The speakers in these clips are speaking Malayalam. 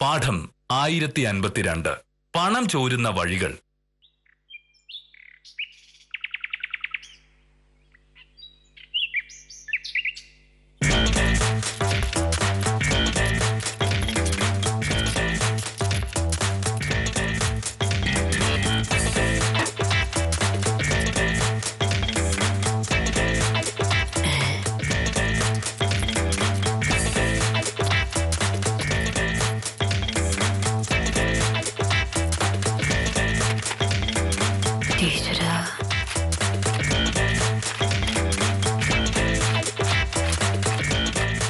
പാഠം 1052 പണം ചോരുന്ന വഴികൾ.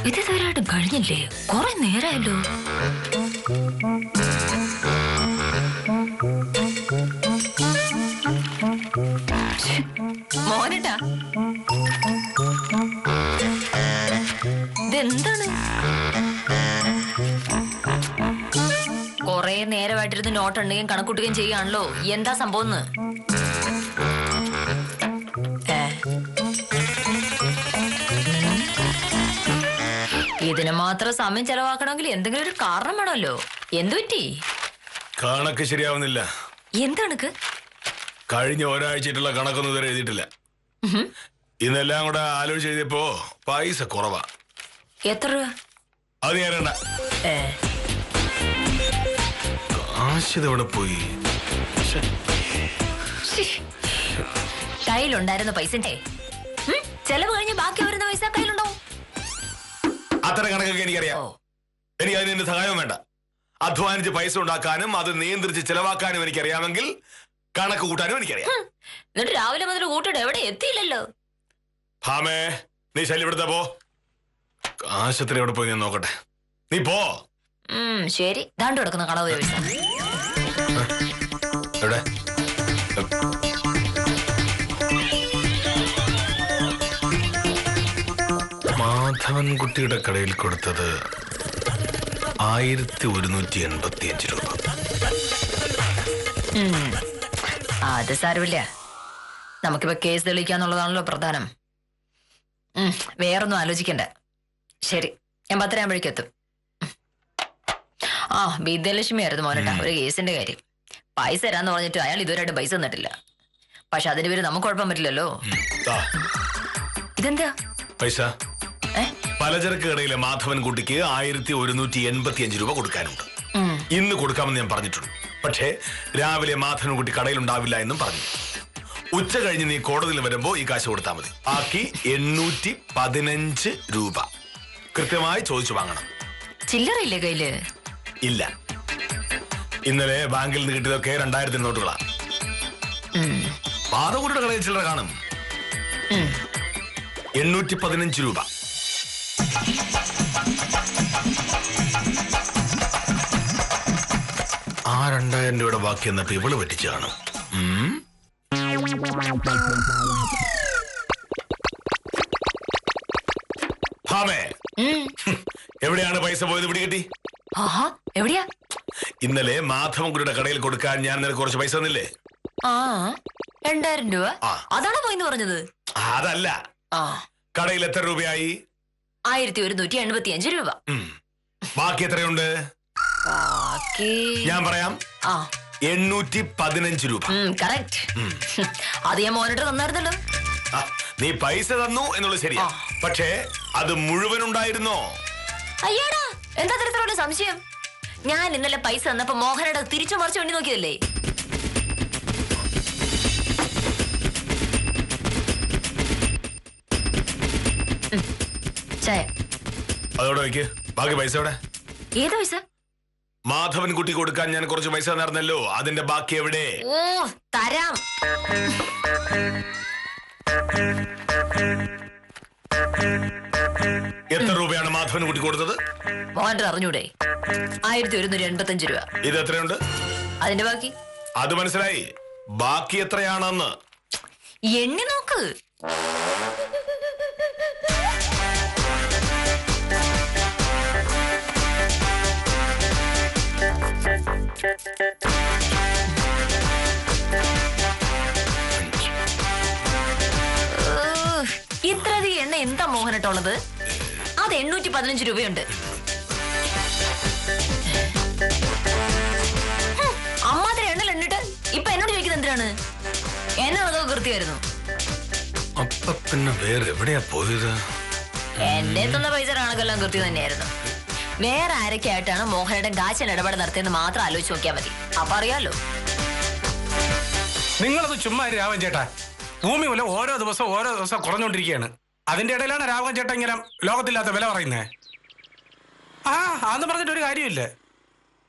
ഇതുവരെയായിട്ടും കഴിഞ്ഞില്ലേ? കുറെ നേരമല്ലോ. മോനട്ടാ, ഇതെന്താണ്? കൊറേ നേരമായിട്ടിരുന്ന് നോട്ടുണ്ടെങ്കിലും കണക്കൂട്ടുകയും ചെയ്യാണല്ലോ. എന്താ സംഭവം? ഇതിന് മാത്രം സമയം ചെലവാക്കണമെങ്കിൽ എന്തെങ്കിലും ഒരു കാരണം വേണമല്ലോ. എന്തു പറ്റി? കണക്ക് ശരിയാവുന്നില്ല. എന്താണ്? കഴിഞ്ഞ ഒരാഴ്ചയായിട്ടുള്ള കണക്കൊന്നും ഇതുവരെ എഴുതിയിട്ടില്ല. ഇന്നെല്ലാം കൂടെ ആലോചിച്ച് എഴുതിയപ്പോ പൈസ കുറവാ. എത്ര രൂപ? അത് ഞാനണ്ട. കാശ് എവിടെ പോയി? കയ്യിലുണ്ടായിരുന്ന പൈസ ചെലവ് കഴിഞ്ഞ് ബാക്കി വരുന്ന പൈസ കയ്യിലുണ്ടാവും. അത്ര കണക്കൊക്കെ എനിക്കറിയാം. എനിക്ക് അതിന് എന്റെ സഹായം വേണ്ട. അധ്വാനിച്ച് പൈസ ഉണ്ടാക്കാനും അത് നിയന്ത്രിച്ച് ചെലവാക്കാനും എനിക്കറിയാമെങ്കിൽ കണക്ക് കൂട്ടാനും എനിക്കറിയാം. എന്നിട്ട് രാവിലെ മുതൽ കൂട്ടിട്ട് എവിടെ എത്തിയില്ലല്ലോ. ഭാമേ, നീ ശല്യപ്പെടുത്താ പോ. കാശത്തിന് എവിടെ പോയി ഞാൻ നോക്കട്ടെ. നീ പോ. ശരി. ദാണ്ട് കിടക്കുന്ന കളവ് പൈസ എവിടെ? മാധവൻകുട്ടിയുടെ കടയിൽ കൊടുത്തത് 1185 രൂപ. അത് സാരമില്ല. നമുക്കിപ്പോ കേസ് തെളിയിക്കാന്നുള്ളതാണല്ലോ പ്രധാനം. വേറൊന്നും ആലോചിക്കണ്ട. ശരി, ഞാൻ 10 ആകുമ്പോഴേക്കും എത്തും. വിദ്യാലക്ഷ്മി ആയിരുന്നു മോനട്ടാ ഒരു കേസിന്റെ കാര്യം. പൈസ തരാന്ന് പറഞ്ഞിട്ട് അയാൾ ഇതുവരെയായിട്ട് പൈസ തന്നിട്ടില്ല. പക്ഷെ അതിന് പേര് നമുക്ക് കുഴപ്പം പറ്റില്ലല്ലോ. ഇതെന്താ പൈസ? പലചരക്ക് കടയിലെ മാധവൻകുട്ടിക്ക് 1185 രൂപ കൊടുക്കാനുണ്ട്. ഇന്ന് കൊടുക്കാമെന്ന് ഞാൻ പറഞ്ഞിട്ടുണ്ട്. പക്ഷേ രാവിലെ മാധവൻകുട്ടി കടയിലുണ്ടാവില്ല എന്നും പറഞ്ഞു. ഉച്ച കഴിഞ്ഞ് നീ കോടതിയിൽ വരുമ്പോ ഈ കാശ് കൊടുത്താൽ മതി. ബാക്കി 815 രൂപ കൃത്യമായി ചോദിച്ചു വാങ്ങണം. ചില്ലറയില്ലേ കയ്യില്? ഇല്ല. ഇന്നലെ ബാങ്കിൽ നിന്ന് കിട്ടിയതൊക്കെ 2000 നോട്ടുകളാ. മാധവൻകുട്ടിയുടെ കടയിൽ ചില്ലറ കാണും. 815 രൂപ. ആ 2000 രൂപയുടെ ബാക്കി എന്നപ്പോ ഇവള് പറ്റിച്ചു കാണും. ഭാമേ, എവിടെയാണ് പൈസ പോയത്? പിടികിട്ടി? എവിടെയാ? ഇന്നലെ മാധവൻകുട്ടിയുടെ കടയിൽ കൊടുക്കാൻ ഞാൻ നിനക്ക് കുറച്ച് പൈസ തന്നില്ലേ? 2000 രൂപ. അതാണോ പോയിന്ന് പറഞ്ഞത്? അതല്ല. കടയിൽ എത്ര രൂപയായി? 1185 രൂപ. ബാക്കി എത്രയുണ്ട്? ഞാൻ പറയാം. 815 രൂപ. കറക്റ്റ്. അത് ഞാൻ മോനിട്ട് തന്നായിരുന്നല്ലോ. നീ പൈസ തന്നു എന്നുള്ളത് ശരിയാ. പക്ഷേ അത് മുഴുവൻ ഉണ്ടായിരുന്നോ? അയ്യാടാ, എന്താ തരത്തിലുള്ള സംശയം? ഞാൻ ഇന്നലെ പൈസ തന്നപ്പോ മോഹനയുടെ തിരിച്ചു മറിച്ച് വേണ്ടി നോക്കിയതല്ലേ? ചായ അതോടെ വയ്ക്ക്. ബാക്കി പൈസ എവിടെ? ഏത് പൈസ? മാധവൻകുട്ടി കൊടുക്കാൻ ഞാൻ കുറച്ച് പൈസ തന്നായിരുന്നല്ലോ, അതിന്റെ ബാക്കി എവിടെ? തരാം. എത്ര രൂപയാണ് മാധവൻകുട്ടി കൊടുത്തത്? മോഹൻ അറിഞ്ഞൂടെ? 1185 രൂപ. ഇത് എത്രയുണ്ട്? അതിന്റെ ബാക്കി? അത് മനസ്സിലായി. ബാക്കി എത്രയാണെന്ന് എണ്ണി നോക്ക്. ഇത്രയധികം എണ്ണ എന്താ മോഹനട്ടുള്ളത്? അത് 815 രൂപയുണ്ട്. അമ്മാതിരി എണ്ണൽ എണ്ണിട്ട് ഇപ്പൊ എന്നോട് ചോദിക്കുന്നത് എന്തിനാണ്? എന്നെ അതൊക്കെ കൃത്യമായിരുന്നു. അപ്പൊ പിന്നെ വേറെ എവിടെയാ പോയത്? എന്റെ എത്തുന്ന പൈസ കണക്കെല്ലാം കൃത്യം തന്നെയായിരുന്നു. വേറെ ആരൊക്കെ ആയിട്ടാണ് മോഹനയുടെ കാശിന് ഇടപാട് നടത്തിയെന്ന് മാത്രം ആലോചിച്ച് നോക്കിയാൽ മതി. അപ്പൊ അറിയാലോ. നിങ്ങളത് ചുമ്മാ രാഘവൻ ചേട്ടാ. ഭൂമി പോലെ ഓരോ ദിവസം കുറഞ്ഞുകൊണ്ടിരിക്കുകയാണ്. അതിന്റെ ഇടയിലാണ് രാഘവൻ ചേട്ടാ ഇങ്ങനെ ലോകത്തില്ലാത്ത വില പറയുന്നേ. അതെന്ന് പറഞ്ഞിട്ട് ഒരു കാര്യമില്ല.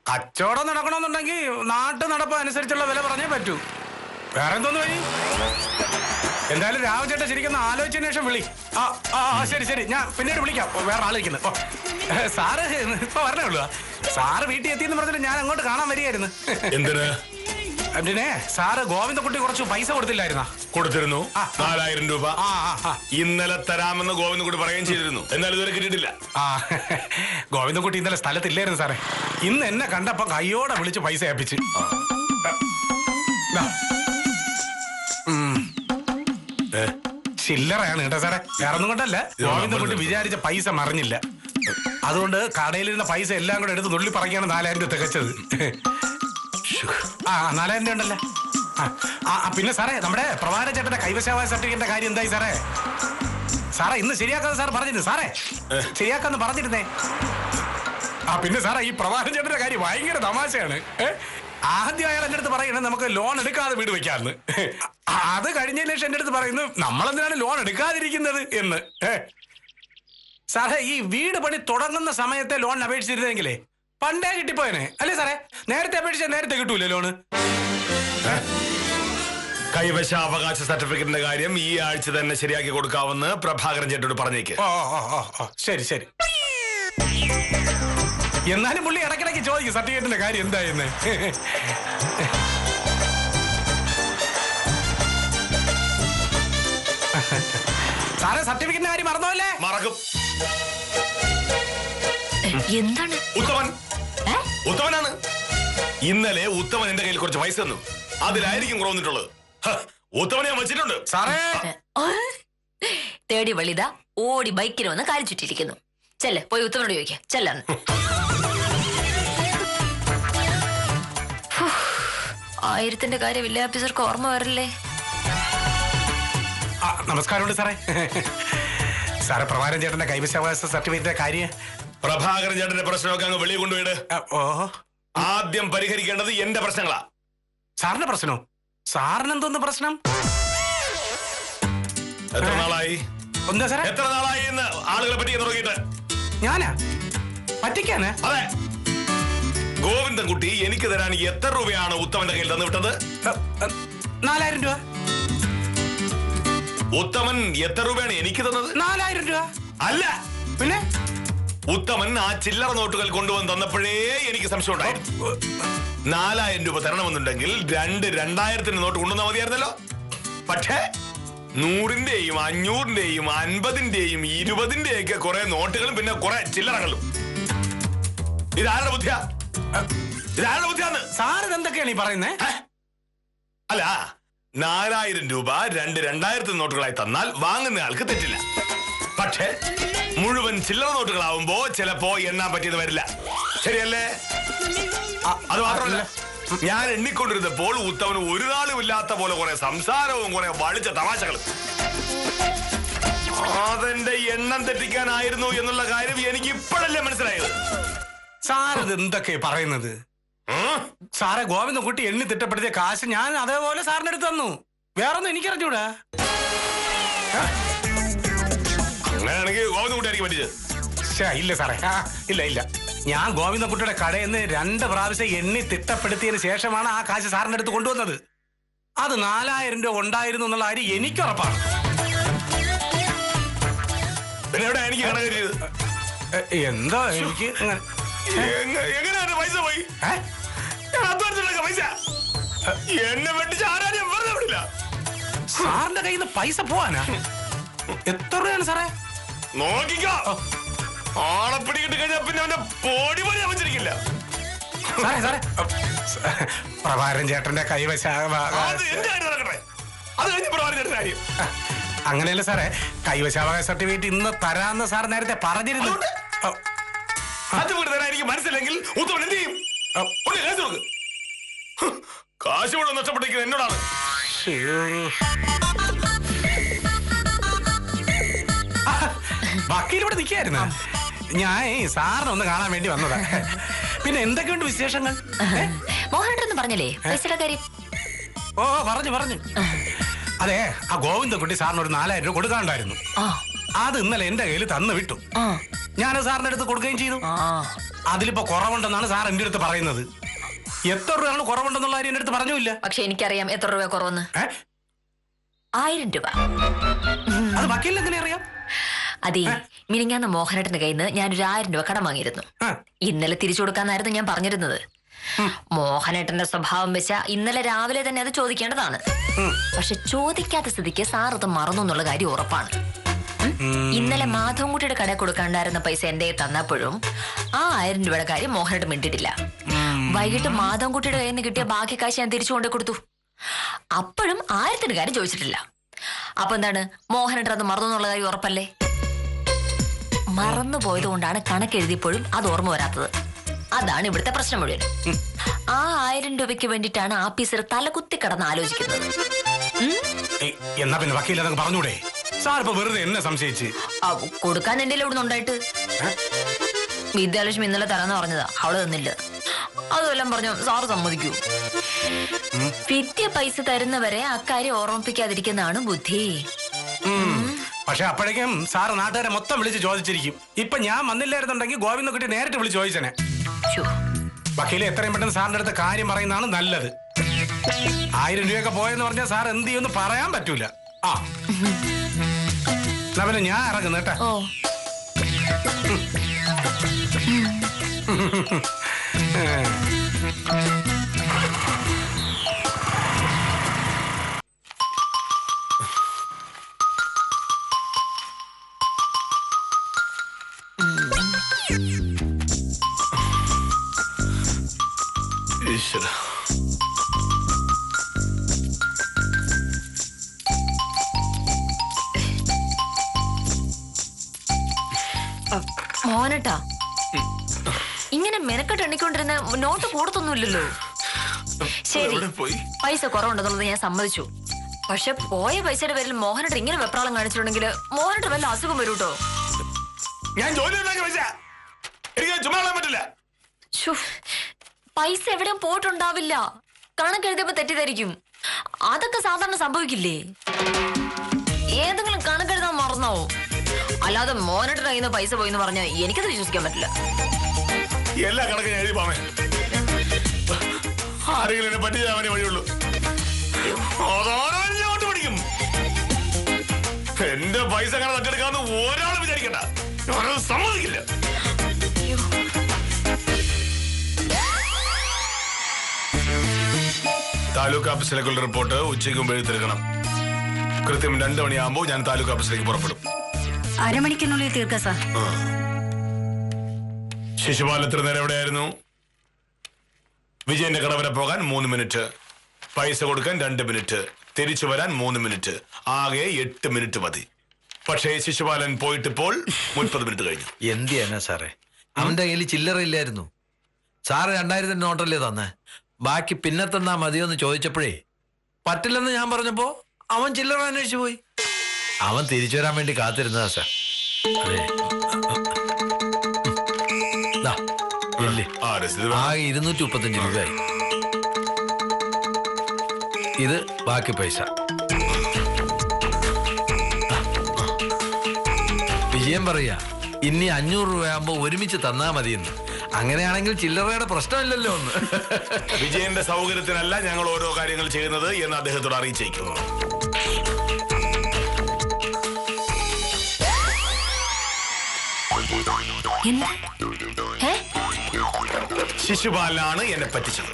കച്ചവടം നടക്കണമെന്നുണ്ടെങ്കിൽ നാട്ടു നടപ്പ് അനുസരിച്ചുള്ള വില പറഞ്ഞേ പറ്റൂ. വേറെ എന്തോന്ന് വഴി? എന്തായാലും രാഘവൻ ചേട്ടാ ശരിക്കും ആലോചിച്ചതിന് ശേഷം വിളി. ശരി, ഞാൻ പിന്നീട് വിളിക്കാം. വേറെ ആലോചിക്കുന്നത്. സാറ് ഇപ്പൊ പറഞ്ഞേ ഉള്ളൂ. സാറ് വീട്ടിൽ എത്തിയെന്ന് പറഞ്ഞിട്ട് ഞാൻ അങ്ങോട്ട് കാണാൻ വരികയായിരുന്നു. എന്തിനാ? പിന്നെ സാറ് ഗോവിന്ദക്കുട്ടി കുറച്ച് പൈസ കൊടുത്തില്ലായിരുന്നാ? കൊടുത്തിരുന്നു. 4000 രൂപ ഇന്നലെ തരാമെന്ന് ഗോവിന്ദക്കുട്ടി പറയുകയും ചെയ്തിരുന്നു. എന്നാൽ ഇതുവരെ കിട്ടിയിട്ടില്ല. ഗോവിന്ദക്കുട്ടി ഇന്നലെ സ്ഥലത്തില്ലായിരുന്നു സാറേ. ഇന്ന് എന്നെ കണ്ടപ്പോ കയ്യോടെ വിളിച്ച് പൈസ ഏൽപ്പിച്ച്. ചില്ലറയാണ് കേട്ടോ സാറേ. വേറൊന്നും കൊണ്ടല്ല, ഗോവിന്ദക്കുട്ടി വിചാരിച്ച പൈസ മറിഞ്ഞില്ല. അതുകൊണ്ട് കടയിലിരുന്ന പൈസ എല്ലാം കൂടെ എടുത്ത് നുള്ളി പറയാണ് 4000 രൂപ തികച്ചത്. 4000 രൂപ ഉണ്ടല്ലോ. പിന്നെ സാറേ, നമ്മുടെ പ്രഭാകരൻ ചേട്ടന്റെ കൈവശാവകാശ സർട്ടിഫിക്കറ്റിന്റെ കാര്യം എന്തായി സാറേ? സാറേ ഇന്ന് ശരിയാക്കാന്ന് സാർ പറഞ്ഞിരുന്നു. സാറേ ശരിയാക്കാന്ന് പറഞ്ഞിരുന്നേ. പിന്നെ സാറേ, ഈ പ്രഭാകരൻ ചേട്ടന്റെ കാര്യം ഭയങ്കര തമാശയാണ്. ആദ്യം അയാൾ എന്റെ അടുത്ത് പറയണേ നമുക്ക് ലോൺ എടുക്കാതെ വീട് വെക്കാന്ന്. അത് കഴിഞ്ഞതിന് ശേഷം എന്റെ അടുത്ത് പറയുന്നു നമ്മളെന്തിനാണ് ലോൺ എടുക്കാതിരിക്കുന്നത് എന്ന്. സാറേ, ഈ വീട് പണി തുടങ്ങുന്ന സമയത്തെ ലോൺ അപേക്ഷിച്ചിരുന്നെങ്കിലേ പണ്ടേ കിട്ടിപ്പോയനെ അല്ലേ സാറേ? നേരത്തെ അപേക്ഷിച്ചാൽ നേരത്തെ കിട്ടൂലേ ലോണ്? കൈവശാവകാശ സർട്ടിഫിക്കറ്റിന്റെ കാര്യം ഈ ആഴ്ച തന്നെ ശരിയാക്കി കൊടുക്കാമെന്ന് പ്രഭാകരൻ ചേട്ടനോട് പറഞ്ഞേക്ക്. ശരി. എന്നാലും പുള്ളി ഇടയ്ക്കിടയ്ക്ക് ചോദിക്കും സർട്ടിഫിക്കറ്റിന്റെ കാര്യം എന്തായെന്ന്. സാറേ, സർട്ടിഫിക്കറ്റിന്റെ കാര്യം മറന്നോല്ലേ? മറക്കും. എന്താണ്? ഉത്തമനാണ്. ഇന്നലെ ഉത്തമൻ എന്റെ കയ്യിൽ കുറച്ച് പൈസ തന്നു. അതിലായിരിക്കും കുറവന്നിട്ടുള്ളത്. ഉത്തമനെ ഞാൻ വെച്ചിട്ടുണ്ട്. സാറേ, തേടി വളിത ഓടി ബൈക്കിന് വന്ന് കാലി ചുറ്റിയിരിക്കുന്നു. ചെല്ല്, പോയി ഉത്തമനോട് ചോദിക്കാം. ചെല്ലാന്ന്. 1000ന്റെ കാര്യം വില്ലേജ് ഓഫീസർക്ക് ഓർമ്മ വരില്ലേ? നമസ്കാരമുണ്ട് സാറേ. സാറേ, പ്രഭാകരൻ ചേട്ടന്റെ കൈവശാവകാശ സർട്ടിഫിക്കറ്റിന്റെ കാര്യം. പ്രഭാകരൻ ചേട്ടന്റെ പ്രശ്നമൊക്കെ അങ്ങ് വെളിയിൽ കൊണ്ടുപോയിട്. ആദ്യം പരിഹരിക്കേണ്ടത് എന്റെ പ്രശ്നങ്ങളാ. സാറിന്റെ പ്രശ്നമോ? സാറിന് എന്തോന്ന് പ്രശ്നം? എത്ര നാളായി? എന്താ സാറേ? എത്ര നാളായി എന്ന് ആളുകളെ പറ്റിക്കാൻ തുടങ്ങിയിട്ട്? ഞാനാ പറ്റിക്കാന്? അതെ. ഗോവിന്ദൻകുട്ടി എനിക്ക് തരാൻ എത്ര രൂപയാണ് ഉത്തമന്റെ കയ്യിൽ തന്നു വിട്ടത്? 4000 രൂപ. ഉത്തമൻ എത്ര രൂപയാണ് എനിക്ക് തന്നത്? 4000 രൂപ. അല്ല, പിന്നെ ഉത്തമൻ ആ ചില്ലറ നോട്ടുകൾ കൊണ്ടുവന്ന് തന്നപ്പോഴേ എനിക്ക് സംശയം ഉണ്ടായിരുന്നു. 4000 രൂപ തരണമെന്നുണ്ടെങ്കിൽ 2000 നോട്ട് കൊണ്ടുവന്നാൽ മതിയായിരുന്നല്ലോ. പക്ഷേ 100ന്റെയും 500ന്റെയും 50ന്റെയും 20ന്റെയൊക്കെ കുറെ നോട്ടുകളും പിന്നെ കുറെ ചില്ലറകളും. ഇതാരുടെ ബുദ്ധിയാ? ഇതാരുടെ ബുദ്ധിയാന്ന്? സാർ എന്തൊക്കെയാണ് ഈ പറയുന്നേ? അല്ല, 4000 രൂപ 2000 നോട്ടുകളായി തന്നാൽ വാങ്ങുന്ന ആൾക്ക് തെറ്റില്ല. പക്ഷേ മുഴുവൻ ചില്ലറ നോട്ടുകളാവുമ്പോ ചിലപ്പോ എണ്ണാൻ പറ്റിയത് വരില്ല. ശരിയല്ലേ? അത് മാത്രമല്ല, ഞാൻ എണ്ണിക്കൊണ്ടിരുന്നപ്പോൾ ഉത്തമന് ഒരു നാളും ഇല്ലാത്ത പോലെ കുറെ സംസാരവും കുറെ വളിച്ച തമാശകളും. അതെന്റെ എണ്ണം തെറ്റിക്കാനായിരുന്നു എന്നുള്ള കാര്യം എനിക്ക് ഇപ്പോഴല്ലേ മനസ്സിലായത്. സാർ ഇത് എന്തൊക്കെ പറയുന്നത്? സാറെ, ഗോവിന്ദൻകുട്ടി എണ്ണി തിട്ടപ്പെടുത്തിയ കാശ് ഞാൻ അതേപോലെ സാറിന് എടുത്ത് തന്നു. വേറൊന്നും എനിക്കറിഞ്ഞൂടാ. അങ്ങനെയാണെങ്കിൽ ഗോവിന്ദൻകുട്ടി ആയിരിക്കും പറ്റിയത്. ഇല്ല സാറേ, ഇല്ല. ഞാൻ ഗോവിന്ദൻകുട്ടിയുടെ കടയിൽ നിന്ന് 2 പ്രാവശ്യം എണ്ണി തിട്ടപ്പെടുത്തിയതിന് ശേഷമാണ് ആ കാശ് സാറിന്റെ അടുത്ത് കൊണ്ടുവന്നത്. അത് 4000 രൂപ ഉണ്ടായിരുന്നു എന്നുള്ള കാര്യം എനിക്കുറപ്പാണ്. പിന്നെ എവിടെ എനിക്ക് കട കയറിയത്? എന്താ എനിക്ക് എങ്ങനെയാണ് പൈസ പോയി? പൈസ എന്നെ വെട്ടിച്ച് ആരാരും വെറുതെ വിടില്ല. സാറിന്റെ കയ്യിൽ നിന്ന് പൈസ പോവാനാ? എത്ര രൂപയാണ് സാറേ? നോക്കിക്കോ, ആളെ പിടികിട്ട് കഴിഞ്ഞാൽ പിന്നെ അവന്റെ പൊടി പോലെ വെച്ചിരിക്കില്ല. സാറേ, പ്രഭാകരൻ ചേട്ടന്റെ കൈവശ അത് എന്റെ കാര്യം നടക്കട്ടെ. അത് കഴിഞ്ഞ് പ്രഭാകരൻ ചേട്ടന്റെ കാര്യം. അങ്ങനെയല്ല സാറേ, കൈവശാവകാശ സർട്ടിഫിക്കറ്റ് ഇന്ന് തരാന്ന് സാർ നേരത്തെ പറഞ്ഞിരുന്നു. സർട്ടിഫിക്കറ്റ് തരാൻ എനിക്ക് മനസ്സില്ലെങ്കിൽ ഉത്തമൻ എന്ത് ചെയ്യും? ഒന്ന് കേസ് കൊടുക്ക്. കാശ് കൂടെ നഷ്ടപ്പെട്ടിരിക്കുന്നത് എന്നോടാണ്. വക്കീലിവിടെ നിൽക്കായിരുന്നു. ഞാൻ സാറിനെ ഒന്ന് കാണാൻ വേണ്ടി വന്നതാ. പിന്നെ എന്തൊക്കെയുണ്ട് വിശേഷങ്ങൾ? മോഹനേട്ടൻ പറഞ്ഞില്ലേ പൈസയുടെ കാര്യം? ഓ പറഞ്ഞു. അതെ, ആ ഗോവിന്ദൻകുട്ടി സാറിന് ഒരു 4000 രൂപ കൊടുക്കാണ്ടായിരുന്നു. അത് ഇന്നലെ എന്റെ കയ്യിൽ തന്നു വിട്ടു. ഞാൻ സാറിന്റെ അടുത്ത് കൊടുക്കുകയും ചെയ്തു. അതിലിപ്പോ കുറവുണ്ടെന്നാണ് സാർ എന്റെ അടുത്ത് പറയുന്നത്. എത്ര രൂപയാണ് കുറവുണ്ടെന്നുള്ള കാര്യം എന്റെ അടുത്ത് പറഞ്ഞില്ല. പക്ഷെ എനിക്കറിയാം എത്ര രൂപ കുറവെന്ന്. 1000 രൂപ. അത് വക്കീലിന് എങ്ങനെ അറിയാം? അതെ, മിനിങ്ങാന്ന് മോഹനേട്ടന്റെ കയ്യിൽ നിന്ന് ഞാനൊരു 1000 രൂപ കടം വാങ്ങിയിരുന്നു. ഇന്നലെ തിരിച്ചു കൊടുക്കാന്നായിരുന്നു ഞാൻ പറഞ്ഞിരുന്നത്. മോഹനേട്ടന്റെ സ്വഭാവം വെച്ച ഇന്നലെ രാവിലെ തന്നെ അത് ചോദിക്കേണ്ടതാണ്. പക്ഷെ ചോദിക്കാത്ത സ്ഥിതിക്ക് സാർ അത് മറന്നു എന്നുള്ള കാര്യം ഉറപ്പാണ്. ഇന്നലെ മാധവൻകുട്ടിയുടെ കടയിൽ കൊടുക്കാണ്ടായിരുന്ന പൈസ എന്റെ തന്നപ്പോഴും ആ 1000 രൂപയുടെ കാര്യം മോഹനേട്ടൻ മിണ്ടിട്ടില്ല. വൈകിട്ട് മാധവൻകുട്ടിയുടെ കയ്യിൽ നിന്ന് കിട്ടിയ ബാക്കി കാശ് ഞാൻ തിരിച്ചു കൊണ്ടു കൊടുത്തു. അപ്പോഴും 1000 കാര്യം ചോദിച്ചിട്ടില്ല. അപ്പൊ എന്താണ്, മോഹനേട്ടൻ അത് മറന്നു എന്നുള്ള കാര്യം ഉറപ്പല്ലേ? മറന്നു പോയത് കൊണ്ടാണ് കണക്കെഴുതിയപ്പോഴും അത് ഓർമ്മ വരാത്തത്. അതാണ് ഇവിടുത്തെ പ്രശ്നം മുഴുവൻ. ആ 1000 രൂപയ്ക്ക് വേണ്ടിയിട്ടാണ് ആഫീസർ തലകുത്തി കിടന്ന് ആലോചിക്കുന്നത്. എന്നാ പിന്നെ വക്കീൽ അതൊക്കെ പറഞ്ഞൂടെ? സാർ ഇപ്പൊ വെറുതെ എന്നെ സംശയിച്ച് കൊടുക്കാൻ എന്റെ ഇവിടെ ഉണ്ടായിട്ട് വിദ്യാലക്ഷ്മി ഇന്നലെ തരാന്ന് പറഞ്ഞതാ, അവള് തന്നില്ല. അതുമെല്ലാം പറഞ്ഞു സാറ് സമ്മതിക്കൂ? വിദ്യ പൈസ തരുന്നവരെ അക്കാര്യം ഓർമ്മിപ്പിക്കാതിരിക്കുന്നതാണ് ബുദ്ധി. പക്ഷെ അപ്പോഴേക്കും സാറ് നാട്ടുകാരെ മൊത്തം വിളിച്ച് ചോദിച്ചിരിക്കും. ഇപ്പൊ ഞാൻ വന്നില്ലായിരുന്നുണ്ടെങ്കിൽ ഗോവിന്ദൻകുട്ടി നേരിട്ട് വിളിച്ച് ചോദിച്ചനെ. വക്കീലെ എത്രയും പെട്ടെന്ന് സാറിന്റെ അടുത്ത് കാര്യം പറയുന്നതാണ് നല്ലത്. 1000 രൂപയൊക്കെ പോയെന്ന് പറഞ്ഞാൽ സാർ എന്ത് ചെയ്യുമെന്ന് പറയാൻ പറ്റൂല. പിന്നെ ഞാൻ ഇറങ്ങുന്നു കേട്ടാ. ഈശ്വര, മോനട്ടാ ഇങ്ങനെ മെനക്കെട്ട് എണ്ണിക്കൊണ്ടിരുന്ന നോട്ട് കൂടത്തൊന്നുമില്ലല്ലോ. ശരി, പൈസ കുറവുണ്ടെന്നുള്ളത് ഞാൻ സമ്മതിച്ചു. പക്ഷെ പോയ പൈസയുടെ പേരിൽ മോഹനട്ട് ഇങ്ങനെ വെപ്രാളം കാണിച്ചിട്ടുണ്ടെങ്കിൽ മോഹനട്ട് വല്ല അസുഖം വരൂട്ടോ. ഞാൻ ജോലി പറ്റില്ല. പൈസ എവിടെയും പോയിട്ടുണ്ടാവില്ല. കണക്കെഴുതിയപ്പോ തെറ്റിദ്ധരിക്കും. അതൊക്കെ സാധാരണ സംഭവിക്കില്ലേ? ഏതെങ്കിലും കണക്കെഴുതാൻ മറന്നാവോ? അല്ലാതെ മോനട്ട് കയ്യിൽ നിന്ന് പൈസ പോയിന്ന് പറഞ്ഞാൽ എനിക്കത് വിശ്വസിക്കാൻ പറ്റില്ല. എല്ലാ കണക്കും എഴുതി പോമേ. ആരെങ്കിലും എന്നെ പറ്റിയാവനേ വഴിയുള്ളൂ. പഠിക്കും. എന്റെ പൈസ അങ്ങനെ തട്ടിയെടുക്കാന്ന് ഒരാൾ വിചാരിക്കണ്ട. ഞാനത് സമ്മതിക്കില്ല. താലൂക്ക് ഓഫീസിലേക്കുള്ള റിപ്പോർട്ട് ഉച്ചയ്ക്ക് മുമ്പ് എഴുതിത്തീർക്കണം. കൃത്യം 2 മണിയാകുമ്പോൾ ഞാൻ താലൂക്ക് ഓഫീസിലേക്ക് പുറപ്പെടും. അരമണിക്കൂറിനുള്ളിൽ തീർക്കാം സാർ. ശിശുപാൽ എത്ര നേരം എവിടെയായിരുന്നു? വിജയന്റെ കട വരെ പോകാൻ 3 മിനിറ്റ്, പൈസ കൊടുക്കാൻ 2 മിനിറ്റ്, തിരിച്ചു വരാൻ 3 മിനിറ്റ്, ആകെ 8 മിനിറ്റ് മതി. പക്ഷേ ശിശുപാലൻ പോയിട്ടിപ്പോൾ 30 മിനിറ്റ് കഴിഞ്ഞു. എന്ത് ചെയ്യാനാ സാറേ, അവന്റെ കയ്യിൽ ചില്ലറയില്ലായിരുന്നു. സാറ് 2000 നോട്ടല്ലേ തന്നെ, ബാക്കി പിന്നെ തന്നാ മതിയോന്ന് ചോദിച്ചപ്പോഴേ പറ്റില്ലെന്ന് ഞാൻ പറഞ്ഞപ്പോ അവൻ ചില്ലറ അന്വേഷിച്ചു പോയി. അവൻ തിരിച്ചു വരാൻ വേണ്ടി കാത്തിരുന്നതാ സാർ. ആകെ 235 രൂപയായി. ഇത് ബാക്കി പൈസ. വിജയം പറയാ ഇനി 500 രൂപയാകുമ്പോ ഒരുമിച്ച് തന്നാ മതിയെന്ന്. അങ്ങനെയാണെങ്കിൽ ചില്ലറയുടെ പ്രശ്നമില്ലല്ലോ ഒന്ന്. വിജയന്റെ സൗകര്യത്തിനല്ല ഞങ്ങൾ ഓരോ കാര്യങ്ങൾ ചെയ്യുന്നത് എന്ന് അദ്ദേഹത്തോട് അറിയിച്ചേക്കുന്നു. ശിശുപാലനാണ് എന്നെ പറ്റിച്ചത്.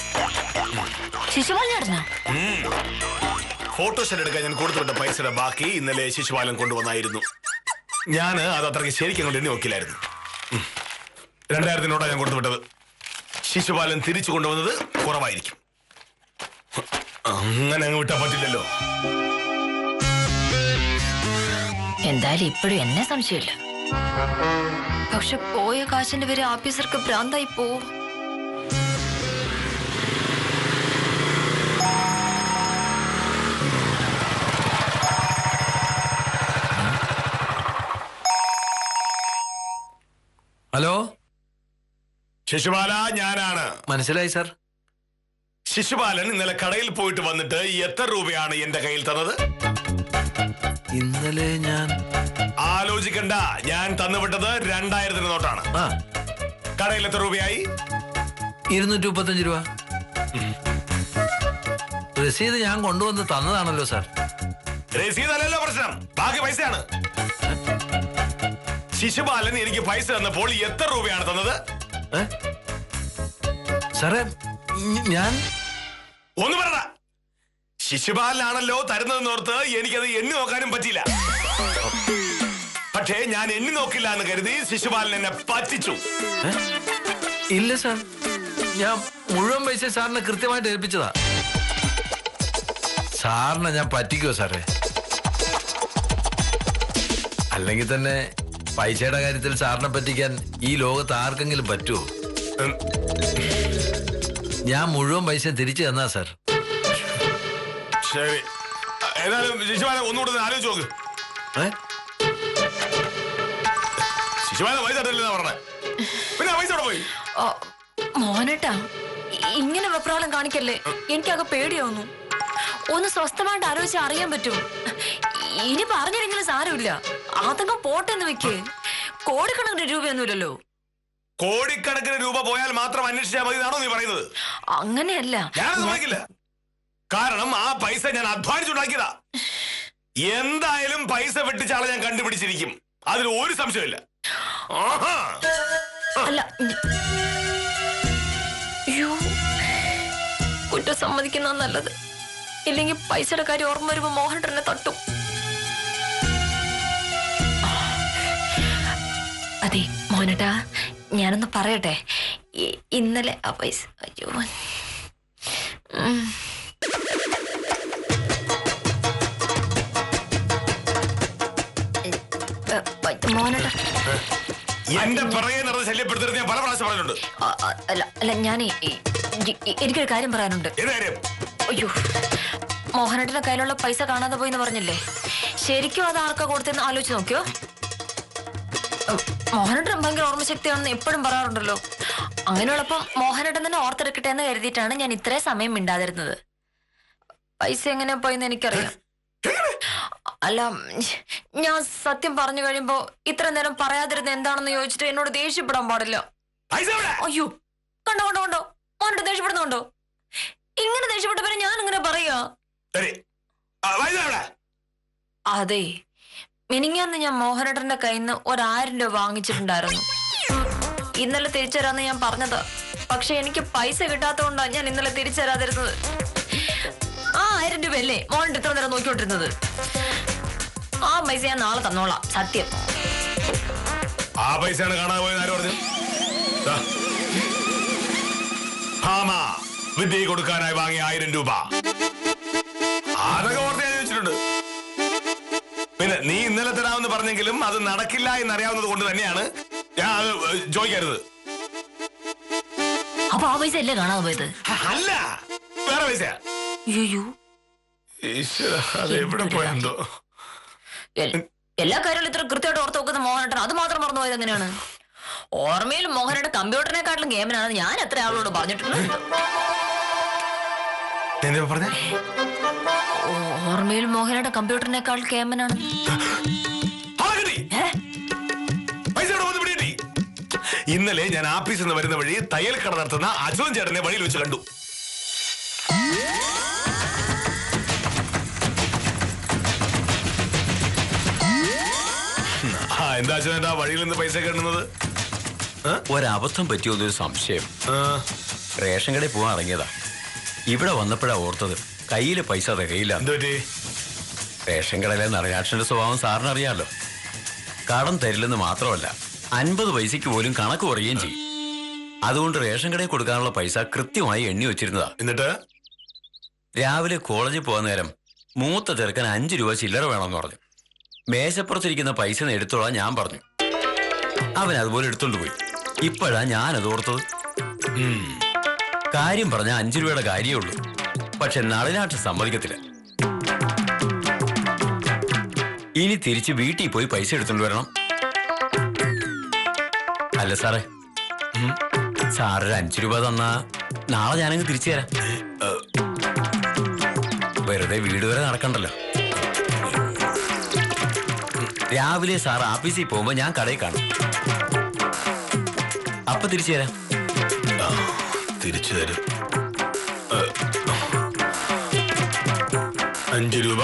ഫോട്ടോഷൂട്ട് എടുക്കാൻ ഞാൻ കൊടുത്തുവിട്ട പൈസയുടെ ബാക്കി ഇന്നലെ ശിശുപാലൻ കൊണ്ടുവന്നായിരുന്നു. ഞാൻ അത് അത്രയ്ക്ക് ശരിക്കും കൊണ്ട് എണ്ണി നോക്കില്ലായിരുന്നു. 2000 നോട്ടാണ് ഞാൻ കൊടുത്തുവിട്ടത്. ശിശുപാലൻ തിരിച്ചു കൊണ്ടുവന്നത് കുറവായിരിക്കും. അങ്ങനെ അങ്ങ് വിട്ടാൻ പറ്റില്ലല്ലോ. എന്തായാലും ഇപ്പോഴും എന്നെ സംശയമില്ല. പക്ഷെ പോയ കാശിന്റെ പേര് ഓഫീസർക്ക് ഭ്രാന്തായി പോവും. ഹലോ, ശിശുപാല, ഞാനാണ്. മനസ്സിലായി സാർ. ശിശുപാലൻ ഇന്നലെ കടയിൽ പോയിട്ട് വന്നിട്ട് എത്ര രൂപയാണ് എന്റെ കയ്യിൽ തന്നത്? ഇന്നലെ ഞാൻ ആലോചിക്കണ്ട, ഞാൻ തന്നുവിട്ടത് 2000 നോട്ടാണ്. കടയിൽ എത്ര രൂപയായി? 235 രൂപ. രസീത് ഞാൻ കൊണ്ടുവന്ന് തന്നതാണല്ലോ സാർ. രസീതല്ലല്ലോ പ്രശ്നം, ബാക്കി പൈസയാണ്. ശിശുപാലൻ എനിക്ക് പൈസ തന്നപ്പോൾ എത്ര രൂപയാണ് തന്നത്? സാറേ, ഞാൻ ഒന്ന് പറ. ശിശുപാലനാണല്ലോ തരുന്നതെന്നോർത്ത് എനിക്കത് എണ്ണി നോക്കാനും പറ്റിയില്ല. പക്ഷേ ഞാൻ എണ്ണി നോക്കില്ല എന്ന് കരുതി ശിശുപാലൻ എന്നെ പറ്റിച്ചു. ഇല്ല സാർ, ഞാൻ മുഴുവൻ പൈസ സാറിന് കൃത്യമായിട്ട് ഏൽപ്പിച്ചതാ. സാറിനെ ഞാൻ പറ്റിക്കോ സാറേ? അല്ലെങ്കിൽ തന്നെ പൈസയുടെ കാര്യത്തിൽ സാറിനെ പറ്റിക്കാൻ ഈ ലോകത്ത് ആർക്കെങ്കിലും പറ്റുമോ? ഞാൻ മുഴുവൻ പൈസ തിരിച്ചു തന്നാ സാർ. ശരി, ഏതായാലും ശിശുപാലൻ ഒന്നുകൂടെ ആലോചിച്ച് നോക്ക്. ശിശുപാലൻ പൈസ തരില്ലെന്നാ പറഞ്ഞേ, പിന്നെ പൈസ അവിടെ പോയി. മോനേട്ടാ, ഇങ്ങനെ വെപ്രാളം കാണിക്കല്ലേ, എനിക്കത് പേടിയാവുന്നു. ഒന്ന് സ്വസ്ഥമായിട്ട് ആലോചിച്ച് അറിയാൻ പറ്റും. ഇനി പറഞ്ഞില്ലെങ്കിലും സാരമില്ല, അതൊക്കെ പോട്ടെന്ന് വെക്ക്. കോടിക്കണക്കിന് രൂപയൊന്നുമില്ലല്ലോ. കോടിക്കണക്കിന് രൂപ പോയാൽ മാത്രം അന്വേഷിച്ചാൽ മതി എന്നാണോ നീ പറയുന്നത്? അങ്ങനെയല്ല. ഞാനത് സമ്മതിക്കില്ല. കാരണം ആ പൈസ ഞാൻ അധ്വാനിച്ചുണ്ടാക്കിയതാ. എന്തായാലും പൈസ വെട്ടിച്ച ആളെ ഞാൻ കണ്ടുപിടിച്ചിരിക്കും, അതിൽ ഒരു സംശയമില്ല. അല്ല, അയ്യോ, കുറ്റം സമ്മതിക്കുന്ന നല്ലത്. ഇല്ലെങ്കിൽ പൈസയുടെ കാര്യം ഓർമ്മ വരുമ്പോ മോഹനേട്ടനെ തട്ടും. അതെ മോഹനേട്ടാ, ഞാനൊന്ന് പറയട്ടെ. ഇന്നലെ ആ പൈസ, അയ്യോ, മോഹനേട്ടാ, എന്റെ പിറകെ നടന്ന് ശല്യപ്പെടുത്തരുത് ഞാൻ പല പ്രാവശ്യം പറഞ്ഞിട്ടുണ്ട്. അല്ല ഞാനേ എനിക്കൊരു കാര്യം പറയാനുണ്ട്. അയ്യോ, മോഹനേട്ടന്റെ കയ്യിലുള്ള പൈസ കാണാതെ പോയിന്ന് പറഞ്ഞില്ലേ, ശരിക്കും അത് ആർക്കാ കൊടുത്തെന്ന് ആലോചിച്ച് നോക്കിയോ? മോഹനേട്ടൻ ഭയങ്കര ഓർമ്മശക്തിയാണെന്ന് എപ്പോഴും പറയാറുണ്ടല്ലോ. അങ്ങനെയുള്ളപ്പം മോഹനേട്ടൻ തന്നെ ഓർത്തെടുക്കട്ടെ എന്ന് കരുതിയിട്ടാണ് ഞാൻ ഇത്രയും സമയം മിണ്ടാതിരുന്നത്. പൈസ എങ്ങനെയാ പോയെന്ന് എനിക്കറിയാം. അല്ല, ഞാൻ സത്യം പറഞ്ഞു കഴിയുമ്പോ ഇത്ര നേരം പറയാതിരുന്ന എന്താണെന്ന് ചോദിച്ചിട്ട് എന്നോട് ദേഷ്യപ്പെടാൻ പാടില്ല. അയ്യോ, കണ്ടോ കണ്ടോ കണ്ടോ, മോനോട് ദേഷ്യപ്പെടുന്നുണ്ടോ? ഇങ്ങനെ ദേഷ്യപ്പെട്ടവരെ ഞാൻ ഇങ്ങനെ പറയാ? അതെ, മിനിങ്ങാന്ന് ഞാൻ മോഹനേട്ടന്റെ കയ്യിൽ നിന്ന് 1000 രൂപ വാങ്ങിച്ചിട്ടുണ്ടായിരുന്നു. ഇന്നലെ തിരിച്ചു തരാന്ന് ഞാൻ പറഞ്ഞത്. പക്ഷെ എനിക്ക് പൈസ കിട്ടാത്തതുകൊണ്ടാണ് ഞാൻ ഇന്നലെ തിരിച്ചു തരാതിരുന്നത്. ആ 1000 രൂപയല്ലേ മോഹനേട്ടൻ ഇത്ര നേരം നോക്കിക്കൊണ്ടിരുന്നത്? ആ പൈസ ഞാൻ നാളെ തന്നോളാം, സത്യം. ആ പൈസയാണ് കാണാതെ പോയത് ആര് പറഞ്ഞു? വിദ്യ കൊടുക്കാനായി വാങ്ങിയ 1000 രൂപ അതൊക്കെ ഓർത്ത് ഞാൻ ചോദിച്ചിട്ടുണ്ട്. പിന്നെ നീ ഇന്നലെ തരാമെന്ന് പറഞ്ഞെങ്കിലും അത് നടക്കില്ല എന്നറിയാവുന്നത് കൊണ്ട് തന്നെയാണ് ഞാൻ അത് ചോദിക്കരുത്. അപ്പൊ ആ പൈസ അല്ലേ കാണാതെ പോയത്? അല്ല, വേറെ പൈസ. അത് എവിടെ പോയെന്തോ. എല്ലാ കാര്യങ്ങളും ഇത്ര കൃത്യമായിട്ട് ഓർത്ത് നോക്കുന്ന മോഹനേട്ടൻ അത് മാത്രം മറന്നു പോയത് എങ്ങനെയാണ്? ഓർമ്മയിൽ മോഹനേട്ടൻ കമ്പ്യൂട്ടറിനെക്കാട്ടിലും ഗെയിമിനാണെന്ന് ഞാൻ എത്ര ആളോട് പറഞ്ഞിട്ടുണ്ട്. ഓർമ്മയിൽ മോഹനേട്ടൻ കമ്പ്യൂട്ടറിനേക്കാൾ കേമനാണ്. ഇന്നലെ ഞാൻ ആഫീസിൽ നിന്ന് വരുന്ന വഴി തയ്യൽ കട നടത്തുന്ന അച്യുതൻ ചേട്ടനെ വഴിയിൽ വെച്ച് കണ്ടു. എന്താ അച്യുതൻ വഴിയിൽ നിന്ന് പൈസ കിട്ടുന്നത്? ഒരബദ്ധം പറ്റിയൊരു സംശയം. റേഷൻ കടയിൽ പോകാൻ ഇറങ്ങിയതാ. ഇവിടെ വന്നപ്പോഴാ ഓർത്തത് കയ്യിലെ പൈസ തികയില്ല. റേഷൻ കടയിലെ നടരാക്ഷന്റെ സ്വഭാവം സാറിന് അറിയാമല്ലോ. കടം തരില്ലെന്ന് മാത്രമല്ല 50 പൈസയ്ക്ക് പോലും കണക്ക് കുറയുകയും ചെയ്യും. അതുകൊണ്ട് റേഷൻ കടയിൽ കൊടുക്കാനുള്ള പൈസ കൃത്യമായി എണ്ണി വെച്ചിരുന്നതാ. എന്നിട്ട് രാവിലെ കോളേജിൽ പോകാൻ നേരം മൂത്ത ചെറുക്കൻ 5 രൂപ ചില്ലറ വേണമെന്ന് പറഞ്ഞു. മേശപ്പുറത്തിരിക്കുന്ന പൈസ എടുത്തോളാൻ ഞാൻ പറഞ്ഞു. അവൻ അതുപോലെ എടുത്തോണ്ട് പോയി. ഇപ്പോഴാ ഞാനത് ഓർത്തത്. കാര്യം പറഞ്ഞ 5 രൂപയുടെ കാര്യമേ ഉള്ളൂ. പക്ഷെ നളിനാട്ട് സമ്മതിക്കത്തില്ല. ഇനി തിരിച്ച് വീട്ടിൽ പോയി പൈസ എടുത്തോണ്ട് വരണം. അല്ല സാറേ, സാറൊരു 5 രൂപ തന്നാ നാളെ ഞാനങ്ങ് തിരിച്ചു തരാം. വെറുതെ വീട് വരെ നടക്കണ്ടല്ലോ. രാവിലെ സാർ ആഫീസിൽ പോകുമ്പോ ഞാൻ കടയിൽ കാണും. അപ്പൊ തിരിച്ചു തരാം. തിരിച്ചു തരും. 5 രൂപ.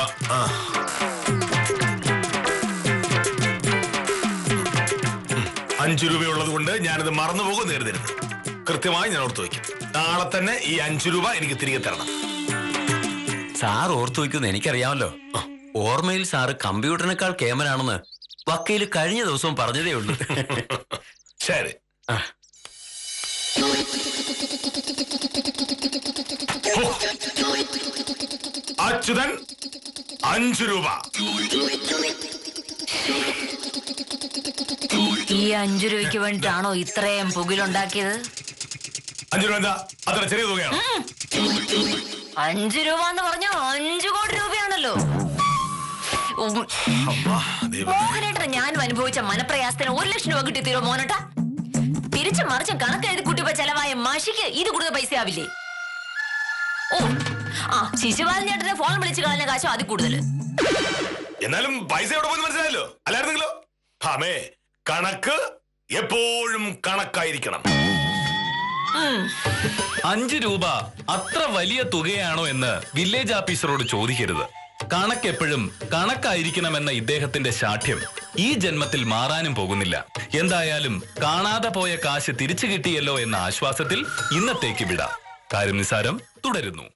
5 രൂപയുള്ളത് കൊണ്ട് ഞാനിത് മറന്നുപോകും കരുതരുത്. കൃത്യമായി ഞാൻ ഓർത്തു വയ്ക്കും. നാളെ തന്നെ ഈ 5 രൂപ എനിക്ക് തിരികെ തരണം. സാർ ഓർത്തു വയ്ക്കുമെന്ന് എനിക്കറിയാമല്ലോ. ഓർമ്മയിൽ സാറ് കമ്പ്യൂട്ടറിനേക്കാൾ കേമനാണെന്ന് വക്കീല് കഴിഞ്ഞ ദിവസവും പറഞ്ഞതേ ഉള്ളൂ. ശരി. അച്യുതൻ 5 രൂപ. ഈ 5 രൂപയ്ക്ക് വേണ്ടിട്ടാണോ ഇത്രയും പുകിലുണ്ടാക്കിയത്? 5 രൂപ എന്താ അത്ര ചെറിയ തുകയാണോ? 5 രൂപ എന്ന് പറഞ്ഞ 5 കോടി രൂപയാണല്ലോ. മോഹനേട്ടൻ ഞാനും അനുഭവിച്ച മനപ്രയാസത്തിന് 1 ലക്ഷം രൂപ കിട്ടി തീരോ മോനേട്ടാ? തിരിച്ചും മറിച്ചും കണക്കെഴുതി കൂട്ടിപ്പോ ചെലവായ മഷിക്ക് ഇത് കൂടുതൽ പൈസ ആവില്ലേ? ഓ ശിശുപാലൻ ചേട്ടനെ ഫോൺ വിളിച്ച് കളഞ്ഞ കാശോ അതിൽ കൂടുതൽ. എന്നാലും പൈസ എവിടെ പോയി മനസ്സിലായല്ലോ. അല്ലായിരുന്നെങ്കിലോ? ആമേ, കണക്ക് എപ്പോഴും കണക്കായിരിക്കണം. 5 രൂപ അത്ര വലിയ തുകയാണോ എന്ന് വില്ലേജ് ഓഫീസറോട് ചോദിക്കരുത്. കണക്കെപ്പോഴും കണക്കായിരിക്കണമെന്ന ഇദ്ദേഹത്തിന്റെ ശാഠ്യം ഈ ജന്മത്തിൽ മാറാനും പോകുന്നില്ല. എന്തായാലും കാണാതെ പോയ കാശ് തിരിച്ചു കിട്ടിയല്ലോ എന്ന ആശ്വാസത്തിൽ ഇന്നത്തേക്ക് വിടാം. കാര്യം നിസാരം തുടരുന്നു.